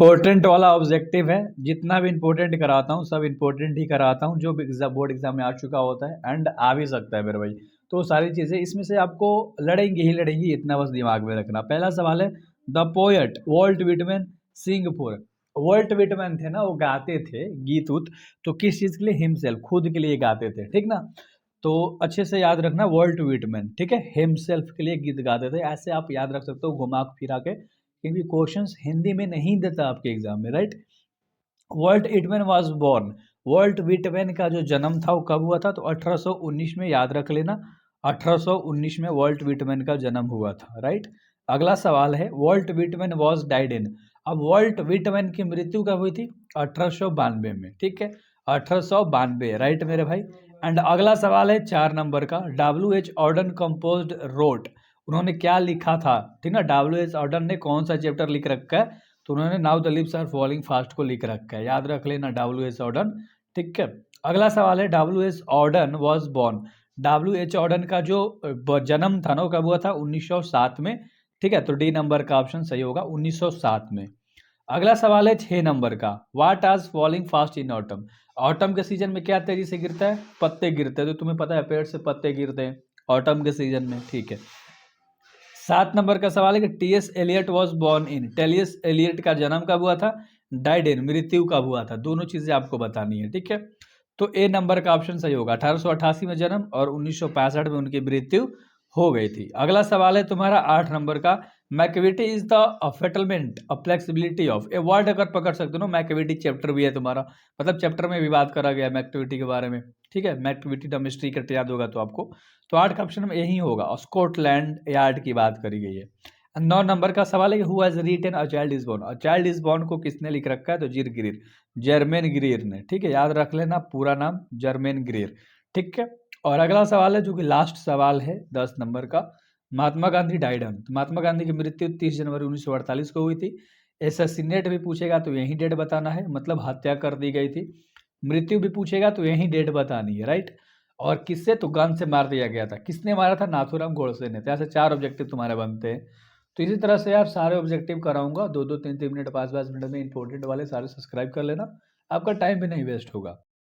Important वाला objective है, जितना भी इम्पोर्टेंट कराता हूँ सब इम्पोर्टेंट ही कराता हूँ जो बोर्ड एग्जाम में आ चुका होता है एंड आ भी सकता है मेरे भाई। तो सारी चीज़ें इसमें से आपको लड़ेंगी ही लड़ेंगी, इतना बस दिमाग में रखना। पहला सवाल है, the poet Walt Whitman sing for. Walt Whitman थे ना, वो गाते थे गीत उत, तो किस चीज़ के लिए? हिमसेल्फ, खुद के लिए गाते थे, ठीक ना। तो अच्छे से याद रखना, वॉल्ट विटमैन, ठीक है, हिमसेल्फ के लिए गीत गाते थे। ऐसे आप याद रख सकते हो घुमा फिरा के, क्योंकि क्वेश्चंस हिंदी में नहीं देता आपके एग्जाम में, right. Walt Whitman was born. Walt Whitman का जो जन्म था वो कब हुआ था? तो 1819 में, याद रख लेना, 1819 में वॉल्ट विटमैन का जन्म हुआ था, राइट। अगला सवाल है, vault Whitman was died in. अब वॉल्ट विटमैन की मृत्यु कब हुई थी? 1892 में, ठीक है, 1892, राइट मेरे भाई। एंड अगला सवाल है 4 नंबर का, डब्ल्यू.एच. Orton composed road. उन्होंने क्या लिखा था, ठीक ना। डब्ल्यू.एच. ऑर्डन ने कौन सा चैप्टर लिख रखा है? तो उन्होंने now the leaves are falling fast को लिख रखा है, याद रख लेना, डब्ल्यू.एच. ऑर्डन, ठीक है। अगला सवाल है, W H. Auden was born. W H. Auden का जो जन्म था ना, वो कब हुआ था? 1907 में, ठीक है। तो डी नंबर का ऑप्शन सही होगा, 1907 में। अगला सवाल है 6 नंबर का, what are falling fast in autumn. Autumn के सीजन में क्या तेजी से गिरता है? पत्ते गिरते हैं, तो तुम्हें पता है पेड़ से पत्ते गिरते हैं ऑटम के सीजन में, ठीक है। 7 नंबर का सवाल है कि T S. Eliot was born in. T S. Eliot का जन्म कब हुआ था? डाइड इन, मृत्यु कब हुआ था? दोनों चीजें आपको बतानी है, ठीक है। तो ए नंबर का ऑप्शन सही होगा, 1888 में जन्म और 1965 में उनकी मृत्यु हो गई थी। अगला सवाल है तुम्हारा 8 नंबर का, मैकेविटी इज द फेटलमेंट of flexibility of. A word अगर पकड़ सकते हो ना, मैकेविटी चैप्टर भी है तुम्हारा, मतलब चैप्टर में भी बात करा गया मैकेविटी के बारे में, ठीक है। मैकेविटी डोमेस्टिक याद होगा तो आपको। तो 8 का ऑप्शन में यही होगा, स्कॉटलैंड यार्ड की बात करी गई है। 9 नंबर का सवाल है कि who has written a child is born. A child is born को किसने लिख रखा है? तो जीर ग्रीर, जर्मेन ग्रीर ने, ठीक है, याद रख लेना पूरा नाम, जर्मेन ग्रीर, ठीक है। और अगला सवाल है जो कि लास्ट सवाल है 10 नंबर का, महात्मा गांधी डाइड ऑन। तो महात्मा गांधी की मृत्यु 30 जनवरी 1948 को हुई थी। एसेसिनेट भी पूछेगा तो यही डेट बताना है, मतलब हत्या कर दी गई थी। मृत्यु भी पूछेगा तो यही डेट बतानी है, राइट। और किससे? तो गन से मार दिया गया था। किसने मारा था? नाथूराम गोडसे ने। तो ऐसे 4 ऑब्जेक्टिव तुम्हारे बनते हैं। तो इसी तरह से यार सारे ऑब्जेक्टिव कराऊंगा, 2-2 3-3 मिनट 5-5 मिनट में, इंपॉर्टेंट वाले सारे सब्सक्राइब कर लेना, आपका टाइम भी नहीं वेस्ट होगा।